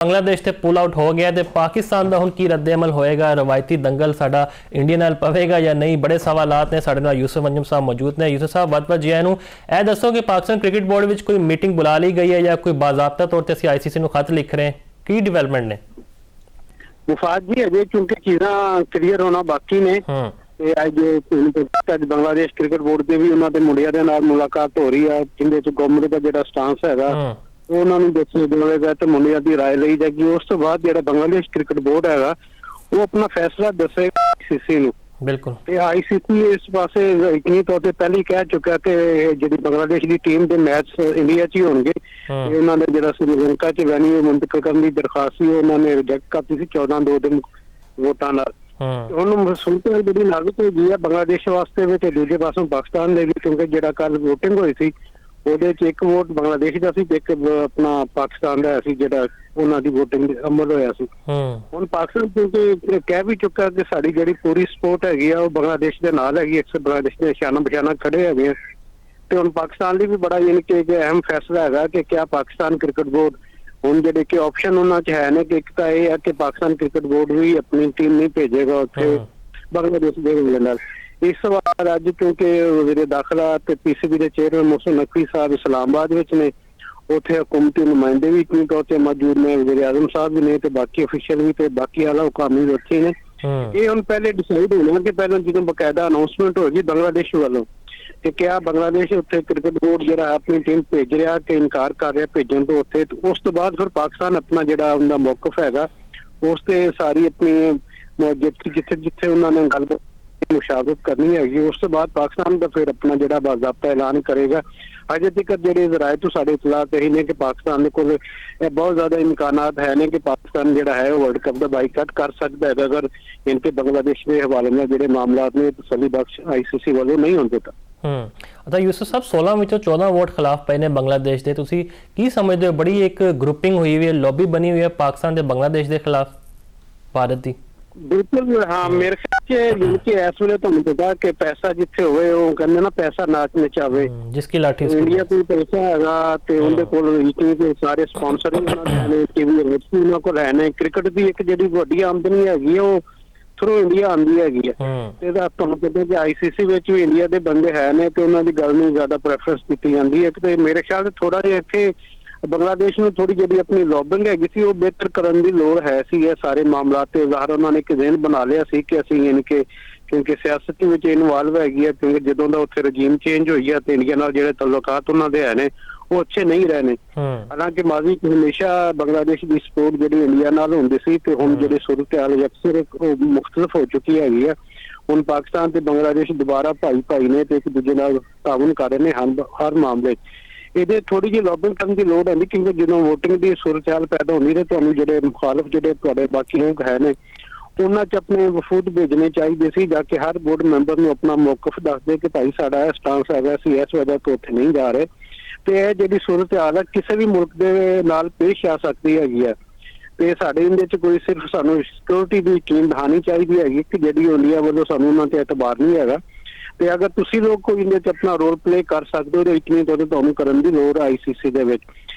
बांग्लादेश से pull out हो गया तो पाकिस्तान का हुण की रद्द अमल होएगा? रवायती दंगल साडा इंडिया नाल पवेगा या नहीं? बड़े सवालात ने। साडे नाल यूसुफ अंजुम साहब मौजूद ने। यूसुफ साहब वत जी नूं ए दसो कि पाकिस्तान क्रिकेट बोर्ड विच कोई मीटिंग बुला ली गई है या कोई बाज़ाब्ता तौर पर असीं ICC नूं खत लिख रहे हैं? की डिवेलपमेंट ने? मुफाद जी अजे क्योंकि चीज़ां क्लीयर होना बाकी ने ते अज बांग्लादेश क्रिकेट बोर्ड के भी उन्होंने मुंडिया के नाल मुलाकात हो रही है जिंदे च गवर्नमेंट का जिहड़ा स्टांस हैगा उन्होंने दस्सिया जाएगा तो मुंडिया की राय ली जाएगी। उस तो बाद जिहड़ा बांग्लादेश क्रिकेट बोर्ड हैगा वो अपना फैसला दसेगा ICC नूं। बिल्कुल ICC इस पासे यकीनी तौर पर पहले कह चुका कि जिहड़ी बांग्लादेश की टीम के मैच इंडिया च ही होंगे। उन्होंने जिहड़ा श्रीलंका च वेन्यू मुंतकिल करने की दरखास्त सी उन्होंने रिजेक्ट करती सी 14-2 दिन वोटां नाल। उन्होंने सुनते बड़ी लागत होगी है बांग्लादेश वास्ते भी ते दूजे पासों पाकिस्तान दे भी क्योंकि जिहड़ा कल वोटिंग हुई थी ਉਹਦੇ ਚ ਇੱਕ ਵੋਟ ਬਾਂਗਲਾਦੇਸ਼ ਦਾ ਸੀ ਤੇ ਇੱਕ ਆਪਣਾ ਪਾਕਿਸਤਾਨ ਦਾ ਸੀ ਜਿਹੜਾ ਉਹਨਾਂ ਦੀ ਵੋਟਿੰਗ ਅਮਲ ਹੋਇਆ ਸੀ। ਹੁਣ ਪਾਕਿਸਤਾਨ ਕਿਉਂਕਿ ਕਹਿ ਵੀ ਚੁੱਕਾ ਕਿ ਸਾਡੀ ਜਿਹੜੀ ਪੂਰੀ ਸਪੋਰਟ ਹੈਗੀ ਆ ਉਹ ਬਾਂਗਲਾਦੇਸ਼ ਦੇ ਨਾਲ ਹੈਗੀ। ਅਕਸਰ ਬਾਂਗਲਾਦੇਸ਼ ਦੇ ਨਿਸ਼ਾਨਾ ਬਿਸ਼ਾਨਾ ਖੜੇ ਹੈਗੇ ਆ ਤੇ ਹੁਣ ਪਾਕਿਸਤਾਨ ਲਈ ਵੀ ਬੜਾ ਯਾਨੀ ਕਿ ਅਹਿਮ ਫੈਸਲਾ ਹੈਗਾ ਕਿ ਕਿਆ ਪਾਕਿਸਤਾਨ ਕ੍ਰਿਕਟ ਬੋਰਡ ਹੁਣ ਜਿਹੜੇ ਕਿ ਆਪਸ਼ਨ ਉਹਨਾਂ ਚ ਹੈ ਨੇ ਕਿ ਇੱਕ ਤਾਂ ਇਹ ਹੈ ਕਿ ਪਾਕਿਸਤਾਨ ਕ੍ਰਿਕਟ ਬੋਰਡ ਵੀ ਆਪਣੀ ਟੀਮ ਨਹੀਂ ਭੇਜੇਗਾ ਉੱਥੇ ਬਾਂਗਲਾदेश ਦੇ ਨਾਲ। इस सवाल अज क्योंकि वज़ीर दाखिला ते PCB के चेयरमैन मोहसिन नकवी साहब इस्लामाबाद ने उत्थे हुकूमती नुमाइंदे भी यकीनी तौर पर मौजूद ने, वज़ीर आज़म साहब भी ने ते बाकी ऑफिशियल भी ते बाकी आला हुकाम भी उत्थे ने। ये हुण पहले डिसाइड होना कि पहले जो बकायदा अनाउंसमेंट होगी बांग्लादेश वालों कि क्या बांग्लादेश उत्थे क्रिकेट बोर्ड जिहड़ा अपनी टीम भेज रहा कि इनकार कर रहा भेजण तो उत्थे, उस तो बाद फिर पाकिस्तान अपना जिहड़ा उनका मौकफ हैगा उस ते सारी अपनी जिथे जिथे उन्होंने गल मुशावरत करनी हैगी उस तो बाद पाकिस्तान का फिर अपना जिहड़ा बाज़ाब्ता ऐलान करेगा। अजे तक जिहड़े ज़राए तो साडे इतलात यही ने कि पाकिस्तान दे कोल बहुत ज़्यादा इम्कानात है ने कि पाकिस्तान जिहड़ा है वर्ल्ड कप का बाईकाट कर सकता है अगर इनके बांग्लादेश के हवाले में जिहड़े मामलात ने तसल्ली बख्श ICC वालों नहीं होंदे तां। अच्छा यूसुफ साहब 16 ਵਿੱਚੋਂ 14 वोट खिलाफ पे ने बांग्लादेश ਦੇ, ਤੁਸੀਂ ਕੀ ਸਮਝਦੇ ਹੋ? ਬੜੀ ਇੱਕ ਗਰੁੱਪਿੰਗ ਹੋਈ ਹੋਈ ਹੈ, ਲੌਬੀ ਬਣੀ ਹੋਈ ਹੈ ਪਾਕਿस्तान ਤੇ ਬਾंग्लादेश ਦੇ ਖਿਲਾਫ ਭਾਰਤ ਦੀ। बिल्कुल हाँ मेरे ख्याल से इस वे तुम पता कि पैसा जिथे होवे वो कहंदे ना पैसा नाच नचावे जिसकी लाठी इंडिया कोल पैसा हैगा ते उनदे कोल इतने के सारे स्पॉन्सर ने टीवी रिट्स उन्हां कोल है ने। क्रिकेट दी एक जेडी वड्डी आमदनी हैगी है वो थ्रू इंडिया आंदी हैगी है ते दा तुहानू पता कि ICC विच भी इंडिया दे बंदे है ने ते उन्हां दी गल नूं ज्यादा प्रेफरेंस दित्ती जांदी है ते मेरे ख्याल से थोड़ा जिहा इत्थे बांग्लादेश में थोड़ी जी अपनी लॉबिंग हैगी सी वो बेहतर करने की लोड़ है सी। ये सारे मामला ते ज़ाहिर उन्होंने एक ज़हन बना लिया सी कि असीं यानी कि क्योंकि सियासत विच इनवॉल्व हैगी है क्योंकि जदों दा उत्थे रजीम चेंज होई है ते इंडिया नाल जिहड़े तल्लुकात उन्हां दे है वो अच्छे नहीं रहे ने। हालांकि माजी हमेशा बांग्लादेश की सपोर्ट जिहड़ी इंडिया नाल हुंदी सी ते हुण जिहड़ी सूरत हाल अक्सर मुख्तलिफ हो चुकी हैगी है। हुण पाकिस्तान ते बांग्लादेश दोबारा भाई भाई ने ते एक दूजे नाल ताउन कर रहे ने हर मामले ਇਹਦੇ ਥੋੜੀ ਜਿਹੀ ਲੌਬਿੰਗ ਕਰਨ ਦੀ ਲੋੜ ਹੈ ਕਿਉਂਕਿ ਜਦੋਂ ਵੋਟਿੰਗ ਦੀ ਸੂਰਤ-ਹਾਲ ਪੈਦਾ ਹੁੰਦੀ ਹੈ ਤੁਹਾਨੂੰ ਜਿਹੜੇ ਮੁਖਾਲਫ ਜਿਹੜੇ ਤੁਹਾਡੇ ਬਾਕੀ ਲੋਕ ਹੈ ਨੇ ਉਹਨਾਂ 'ਚ ਆਪਣੇ ਵਫੂਦ ਭੇਜਣੇ ਚਾਹੀਦੇ ਸੀ ਜਾ ਕੇ ਹਰ ਬੋਰਡ ਮੈਂਬਰ ਨੂੰ ਆਪਣਾ ਮੌਕਫ ਦੱਸਦੇ ਕਿ ਭਾਈ ਸਾਡਾ ਇਹ ਸਟਾਂਸ ਹੈਗਾ ਸੀ ਇਸ ਵਜ੍ਹਾ ਤੋਂ ਉੱਥੇ ਨਹੀਂ ਜਾ ਰਹੇ ਤੇ ਇਹ ਜਿਹੜੀ ਸੂਰਤ-ਹਾਲ ਹੈ ਕਿਸੇ ਵੀ ਮੁਲਕ ਦੇ ਨਾਲ ਪੇਸ਼ ਆ ਸਕਦੀ ਹੈਗੀ ਹੈ ਤੇ ਸਾਡੇ ਇਹਦੇ 'ਚ ਕੋਈ ਸਿਰਫ ਸਾਨੂੰ ਸਿਕਿਉਰਿਟੀ ਦੀ ਯਕੀਨ ਦਿਖਾਉਣੀ ਚਾਹੀਦੀ ਹੈਗੀ ਕਿ ਜਿਹੜੀ ਇੰਡੀਆ ਵੱਲੋਂ ਸਾਨੂੰ ਉਹਨਾਂ ਤੇ ਇਤਬਾਰ ਨਹੀਂ ਹੈਗਾ ਤੇ ਅਗਰ ਤੁਸੀਂ ਲੋਕ ਕੋਈ ਇਹਦੇ 'ਚ ਆਪਣਾ ਰੋਲ ਪਲੇ ਕਰ ਸਕਦੇ ਹੋ ਤਾਂ ਇਤਨੀ ਤੌਰ ਤੇ ਤੁਹਾਨੂੰ ਕਰਨ ਦੀ ਲੋੜ ICC ਦੇ ਵਿੱਚ।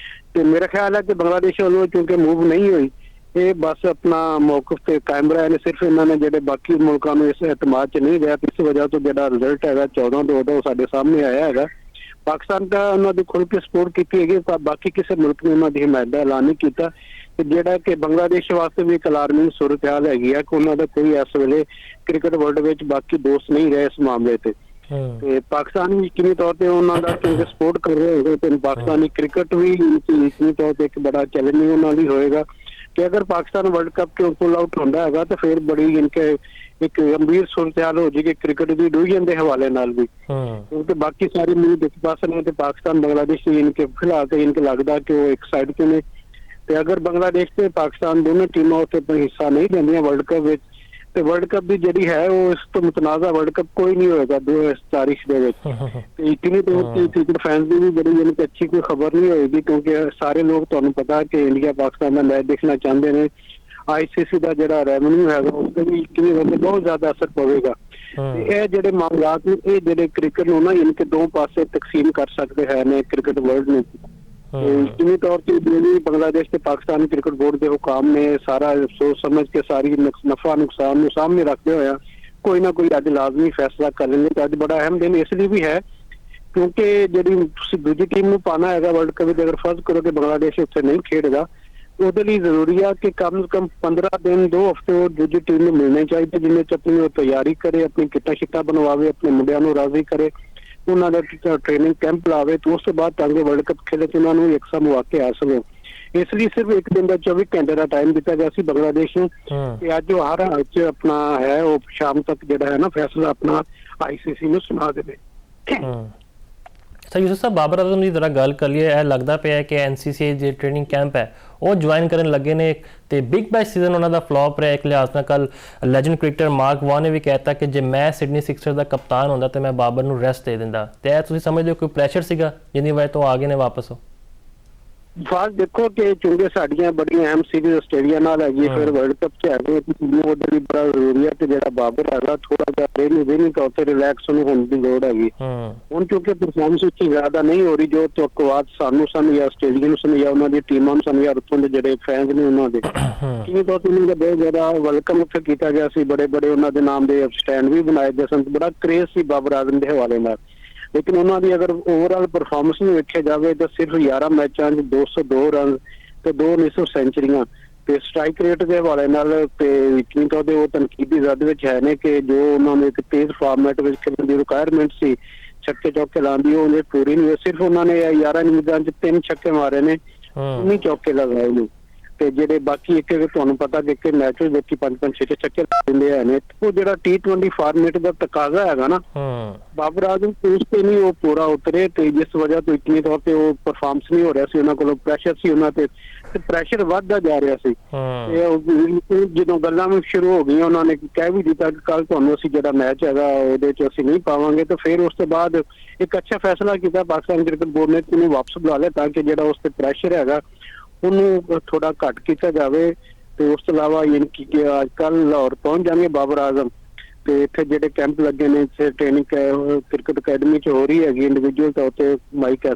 ਤੇ ਮੇਰਾ ਖਿਆਲ ਹੈ ਕਿ ਬਾਂਗਲਾਦੇਸ਼ ਵੱਲੋਂ ਕਿਉਂਕਿ ਮੂਵ ਨਹੀਂ ਹੋਈ ਇਹ ਬਸ ਆਪਣਾ ਮੌਕਫ ਤੇ ਕਾਇਮ ਰਹੇ ਨੇ। ਸਿਰਫ ਇਹਨਾਂ ਨੇ ਜਿਹੜੇ ਬਾਕੀ ਮੁਲਕਾਂ ਨੂੰ ਇਸ ਇਤਮਾਦ 'ਚ ਨਹੀਂ ਰਿਹਾ ਇਸ ਵਜ੍ਹਾ ਤੋਂ ਜਿਹੜਾ ਰਿਜ਼ਲਟ ਹੈਗਾ 14-2 ਦਾ ਉਹ ਸਾਡੇ ਸਾਹਮਣੇ ਆਇਆ ਹੈਗਾ। ਪਾਕਿਸਤਾਨ ਦਾ ਉਹਨਾਂ ਦੀ ਖੁੱਲ੍ਹ ਕੇ ਸਪੋਰਟ ਕੀਤੀ ਹੈਗੀ ਪਰ ਬਾਕੀ ਕਿਸੇ ਮੁਲਕ ਨੇ ਉਹਨਾਂ ਦੀ ਹਮਾਇਤ ਦਾ ਐਲਾਨ ਨਹੀਂ ਕੀਤਾ ਤੇ ਜਿਹੜਾ ਕਿ ਬਾਂਗਲਾਦੇਸ਼ ਵਾਸਤੇ ਵੀ ਇੱਕ ਅਲਾਰਮਿੰਗ ਸੂਰਤ ਹਾਲ ਹੈਗੀ ਹੈ ਕਿ ਉਹਨਾਂ ਦਾ ਕੋਈ ਇਸ ਵੇਲੇ क्रिकेट वर्ल्ड ਵਿੱਚ ਬਾਕੀ ਦੋਸਤ ਨਹੀਂ ਰਹੇ ਇਸ ਮਾਮਲੇ ਤੇ ਤੇ ਪਾਕਿਸਤਾਨ ਵੀ ਯਕੀਨੀ ਤੌਰ ਤੇ ਉਹਨਾਂ ਦਾ ਕਿਉਂਕਿ ਸਪੋਰਟ ਕਰ ਰਹੇ ਹੋਗੇ ਤੇ ਪਾਕਿਸਤਾਨੀ ਕ੍ਰਿਕਟ ਵੀ ਯਕੀਨੀ ਤੌਰ ਤੇ ਇੱਕ ਬੜਾ ਚੈਲੰਜਿੰਗ ਉਹਨਾਂ ਲਈ ਹੋਏਗਾ ਕਿ ਅਗਰ ਪਾਕਿਸਤਾਨ ਵਰਲਡ ਕੱਪ ਤੋਂ ਪੁੱਲ ਆਊਟ ਹੁੰਦਾ ਹੈਗਾ ਤਾਂ ਫਿਰ ਬੜੀ ਇਨਕੇ ਇੱਕ ਗੰਭੀਰ ਸੂਰਤ-ਹਾਲ ਹੋ ਜਾਏਗੀ क्रिकेट ਦੀ ਡਿਵੀਜ਼ਨ ਦੇ ਹਵਾਲੇ ਨਾਲ ਵੀ ਕਿਉਂਕਿ ਬਾਕੀ ਸਾਰੇ ਮੁਲਕ ਇੱਕ ਪਾਸੇ ਨੇ ਤੇ ਪਾਕਿਸਤਾਨ ਬਾंग्लादेश ਇਨਕੇ ਫਿਲਹਾਲ ਤੇ ਇਨਕੇ ਲੱਗਦਾ ਕਿ ਉਹ ਇੱਕ ਸਾਈਡ ਤੇ ਨੇ ਤੇ ਅਗਰ ਬਾंग्लादेश ਤੇ ਪਾਕਿਸਤਾਨ ਦੋਨੋਂ ਟੀਮਾਂ ਉੱਤੇ ਹਿੱਸਾ ਨਹੀਂ ਲੈਂਦੀਆਂ ਵਰਲਡ ਕੱਪ ਵਿੱਚ ਤੇ ਵਰਲਡ ਕੱਪ ਦੀ ਜਿਹੜੀ ਹੈ ਉਹ ਇਸ ਤੋਂ ਮੁਤਨਾਜ਼ਾ ਵਰਲਡ ਕੱਪ ਕੋਈ ਨਹੀਂ ਹੋਏਗਾ ਇਸ ਤਾਰੀਖ ਦੇ ਵਿੱਚ ਤੇ ਇਤਨੀ ਤੌਰ ਤੇ ਕ੍ਰਿਕਟ ਫੈਨਸ ਦੀ ਵੀ ਬੜੀ ਯਾਨੀ ਕਿ ਅੱਛੀ ਕੋਈ ਖਬਰ ਨਹੀਂ ਹੋਏਗੀ ਕਿਉਂਕਿ ਸਾਰੇ ਲੋਕ ਤੁਹਾਨੂੰ ਪਤਾ ਕਿ ਇੰਡੀਆ ਪਾਕਿਸਤਾਨ ਦਾ ਮੈਚ ਦੇਖਣਾ ਚਾਹੁੰਦੇ ਨੇ। ICC ਦਾ ਜਿਹੜਾ ਰੈਵਨਿਊ ਹੈਗਾ ਉਸ ਤੇ ਵੀ ਕਿੰਨੇ ਬੰਦੇ ਬਹੁਤ ਜ਼ਿਆਦਾ ਅਸਰ ਪਵੇਗਾ ਤੇ ਇਹ ਜਿਹੜੇ ਮਾਮਲਾਤ ਨੇ ਇਹ ਜਿਹੜੇ ਕ੍ਰਿਕਟ ਨੂੰ ਨਾ ਯਾਨੀ ਕਿ ਦੋ ਪਾਸੇ ਤਕਸੀਮ ਕਰ ਸਕਦੇ ਹੈ ਨੇ ਕ੍ਰਿਕਟ ਵਰਲਡ ਨੂੰ यकीनी तौर पर जो बांग्लादेश के पाकिस्तान क्रिकेट बोर्ड के हुकाम ने सारा सोच समझ के सारी नफा नुकसान सामने रखते हुए कोई ना कोई अज लाजमी फैसला कर लेंगे। अज बड़ा अहम दिन इसलिए भी है क्योंकि जी दूजी टीम में पाना है वर्ल्ड कप, अगर फर्ज करो कि बांग्लादेश उत्थे नहीं खेडेगा ਉਹਦੇ ਲਈ ਜ਼ਰੂਰੀ ਆ ਕਿ ਕਮ ਸੇ ਕਮ 15 ਦਿਨ 2 ਹਫ਼ਤੇ ਉਹ ਦੂਜੀ ਟੀਮ ਨੂੰ ਮਿਲਣੇ ਚਾਹੀਦੇ, ਜਿੰਨੇ ਚ ਆਪਣੀ ਉਹ ਤਿਆਰੀ ਕਰੇ, ਆਪਣੀ ਕਿੱਟਾਂ ਸ਼ਿੱਟਾਂ ਬਣਵਾਵੇ, ਆਪਣੇ ਮੁੰਡਿਆਂ ਨੂੰ ਰਾਜ਼ੀ ਕਰੇ, ਉਹਨਾਂ ਦਾ ਟ੍ਰੇਨਿੰਗ ਕੈਂਪ ਲਾਵੇ ਤੇ ਉਸ ਤੋਂ ਬਾਅਦ ਤਾਂ ਕਿ ਵਰਲਡ ਕੱਪ ਖੇਲੇ ਤੇ ਉਹਨਾਂ ਨੂੰ ਇੱਕ ਮੌਕੇ ਹਾਸਲ ਹੋ। ਇਸ ਲਈ ਸਿਰਫ ਇੱਕ ਦਿਨ ਦਾ 24 ਘੰਟੇ ਦਾ ਟਾਈਮ ਦਿੱਤਾ ਗਿਆ ਸੀ ਬੰਗਲਾਦੇਸ਼ ਨੂੰ ਤੇ ਅੱਜ ਉਹ ਹਰ ਹਾਲ ਚ ਆਪਣਾ ਹੈ ਉਹ ਸ਼ਾਮ ਤੱਕ ਜਿਹੜਾ ਹੈ ਨਾ ਫੈਸਲਾ ਆਪਣਾ ICC ਨੂੰ ਸੁਣਾ ਦੇਵੇ। ਸਰ ਯੂਸਫ ਸਾਹਿਬ, ਬਾਬਰ ਆਜ਼ਮ ਦੀ ਤਰ੍ਹਾਂ ਗੱਲ ਕਰ ਲਈਏ, ਇਹ ਲੱਗਦਾ ਪਿਆ ਕਿ NCCA ਜੇ ਟ੍ਰੇਨਿੰਗ ਕੈਂਪ ਹੈ ਉਹ ਜੁਆਇਨ ਕਰਨ ਲੱਗੇ ਨੇ ਤੇ ਬਿਗ ਬੈਸ਼ ਸੀਜ਼ਨ ਉਹਨਾਂ ਦਾ ਫਲॉप ਰਿਹਾ ਇੱਕ ਲਿਹਾਜ਼ ਨਾਲ। ਕੱਲ ਲੈਜੈਂਡ ਕ੍ਰਿਕਟਰ ਮਾਰਕ ਵਾਨ ਨੇ ਵੀ ਕਹਿਤਾ ਕਿ ਜੇ ਮੈਂ ਸਿਡਨੀ ਸਿਕਸਰਸ ਦਾ ਕਪਤਾਨ ਹੁੰਦਾ ਤੇ ਮੈਂ ਬਾਬਰ ਨੂੰ ਰੈਸਟ ਦੇ ਦਿੰਦਾ। ਤੇ ਇਹ ਤੁਸੀਂ ਸਮਝਦੇ ਹੋ ਕੋਈ ਪ੍ਰੈਸ਼ਰ ਸੀਗਾ ਜਿੰਨੀ ਵਜ੍ਹਾ ਤੋਂ ਆ ਗਏ ਨੇ ਵਾਪਸ ਉਹ? ਬਾਤ ਦੇਖੋ ਕਿ ਚੁੰਗੇ ਸਾਡੀਆਂ ਬੜੀਆਂ ਅਹਿਮ ਸੀਰੀਜ਼ ਆਸਟ੍ਰੇਲੀਆ ਨਾਲ ਹੈਗੀ, ਫਿਰ ਵਰਲਡ ਕੱਪ ਚ ਹੈਗੇ, ਉਹਦੇ ਲਈ ਬੜਾ ਜ਼ਰੂਰੀ ਹੈ ਤੇ ਜਿਹੜਾ ਬਾਬਰ ਹੈਗਾ ਥੋੜਾ ਜਿਹਾ ਟ੍ਰੇਨਿੰਗ ਤੌਰ ਤੇ ਰਿਲੈਕਸ ਉਹਨੂੰ ਹੋਣ ਦੀ ਲੋੜ ਹੈਗੀ। ਹੁਣ ਕਿਉਂਕਿ ਪਰਫਾਰਮੈਂਸ ਉੱਚੀ ਜ਼ਿਆਦਾ ਨਹੀਂ ਹੋ ਰਹੀ ਜੋ ਤਵੱਕੁਆਤ ਸਾਨੂੰ ਸਨ ਜਾਂ ਆਸਟ੍ਰੇਲੀਆ ਨੂੰ ਸਨ ਜਾਂ ਉਹਨਾਂ ਦੀ ਟੀਮਾਂ ਨੂੰ ਸਨ ਜਾਂ ਉੱਥੋਂ ਦੇ ਜਿਹੜੇ ਫੈਨਸ ਨੇ ਉਹਨਾਂ ਦੇ ਕਿਵੇਂ ਤੌਰ ਤੇ ਉਹਨਾਂ ਦਾ ਬਹੁਤ ਜ਼ਿਆਦਾ ਵੈਲਕਮ ਉੱਥੇ ਕੀਤਾ ਗਿਆ ਸੀ, ਬੜੇ ਬੜੇ ਉਹਨਾਂ ਦੇ ਨਾਮ ਦੇ ਸਟੈਂਡ ਵੀ ਬਣਾਏ ਗਏ ਸਨ, ਬੜਾ ਕ੍ਰੇਜ਼ ਸੀ ਬਾਬਰ ਆਜ਼ਮ ਦੇ ਹਵਾਲੇ ਨਾਲ। ਲੇਕਿਨ ਉਹਨਾਂ ਦੀ ਅਗਰ ਓਵਰਆਲ ਪਰਫਾਰਮੈਂਸ ਨੂੰ ਵੇਖਿਆ ਜਾਵੇ ਤਾਂ ਸਿਰਫ 11 ਮੈਚਾਂ 'ਚ 202 ਰਨ ਤੇ 2 ਨਿਸਫ ਸੈਂਚਰੀਆਂ ਤੇ ਸਟ੍ਰਾਈਕ ਰੇਟ ਦੇ ਹਵਾਲੇ ਨਾਲ ਤੇ ਯਕੀਨ ਤੌਰ ਤੇ ਉਹ ਤਨਕੀਦੀ ਜ਼ਦ ਵਿੱਚ ਹੈ ਨੇ ਕਿ ਜੋ ਉਹਨਾਂ ਨੂੰ ਇੱਕ ਤੇਜ਼ ਫਾਰਮੈਟ ਵਿੱਚ ਖੇਡਣ ਦੀ ਰਿਕੁਆਇਰਮੈਂਟ ਸੀ, ਛੱਕੇ ਚੌਕੇ ਲਾਉਂਦੀ ਉਹਨੇ ਪੂਰੀ ਨਹੀਂ ਹੋਈ। ਸਿਰਫ ਉਹਨਾਂ ਨੇ 11 ਇਨਿੰਗਾਂ 'ਚ 3 ਛੱਕੇ ਮਾਰੇ ਨੇ, 19 ਚੌਕੇ ਲਗਾਏ ਨੇ ਤੇ ਜਿਹੜੇ ਬਾਕੀ ਇੱਕ ਤੁਹਾਨੂੰ ਪਤਾ ਕਿ ਇੱਕ ਮੈਚ ਵਿੱਚ ਦੇਖੀ 5-5 6 ਛੱਕੇ ਦਿੰਦੇ ਹੈ ਨੇ। ਉਹ ਜਿਹੜਾ T20 ਫਾਰਮੈਟ ਦਾ ਤਕਾਜ਼ਾ ਹੈਗਾ ਨਾ ਬਾਬਰ ਆਜ਼ਮ ਉਸ ਤੇ ਨਹੀਂ ਉਹ ਪੂਰਾ ਉਤਰੇ ਤੇ ਜਿਸ ਵਜ੍ਹਾ ਤੋਂ ਇਤਨੀ ਤੌਰ ਤੇ ਉਹ ਪਰਫਾਰਮੈਂਸ ਨਹੀਂ ਹੋ ਰਿਹਾ ਸੀ, ਉਹਨਾਂ ਕੋਲੋਂ ਪ੍ਰੈਸ਼ਰ ਸੀ ਉਹਨਾਂ ਤੇ ਪ੍ਰੈਸ਼ਰ ਵੱਧਦਾ ਜਾ ਰਿਹਾ ਸੀ। ਤੇ ਜਦੋਂ ਗੱਲਾਂ ਵੀ ਸ਼ੁਰੂ ਹੋ ਗਈਆਂ ਉਹਨਾਂ ਨੇ ਕਹਿ ਵੀ ਦਿੱਤਾ ਕਿ ਕੱਲ ਤੁਹਾਨੂੰ ਅਸੀਂ ਜਿਹੜਾ ਮੈਚ ਹੈਗਾ ਉਹਦੇ ਚ ਅਸੀਂ ਨਹੀਂ ਪਾਵਾਂਗੇ ਤੇ ਫਿਰ ਉਸ ਤੋਂ ਬਾਅਦ ਇੱਕ ਅੱਛਾ ਫੈਸਲਾ ਕੀਤਾ ਪਾਕਿਸਤਾਨ ਕ੍ਰਿਕਟ ਬੋਰਡ ਨੇ ਉਹਨੂੰ ਵਾਪਸ ਬੁਲਾ ਲਿਆ ਤਾਂ ਕਿ ਜਿਹੜਾ ਉਸ ਤੇ ਪ੍ਰੈਸ਼ਰ ਹੈਗਾ ਉਹਨੂੰ ਥੋੜਾ ਘੱਟ ਕੀਤਾ ਜਾਵੇ। ਤੇ ਉਸ ਤੋਂ ਇਲਾਵਾ ਯਾਨੀ ਕਿ ਅੱਜ ਕੱਲ੍ਹ ਲਾਹੌਰ ਪਹੁੰਚ ਜਾਣਗੇ ਬਾਬਰ ਆਜ਼ਮ ਤੇ ਇੱਥੇ ਜਿਹੜੇ ਕੈਂਪ ਲੱਗੇ ਨੇ ਇੱਥੇ ਟ੍ਰੇਨਿੰਗ ਕ੍ਰਿਕਟ ਅਕੈਡਮੀ 'ਚ ਹੋ ਰਹੀ ਹੈਗੀ ਇੰਡੀਵਿਜੂਅਲ ਤੌਰ ਤੇ ਮਾਈਕ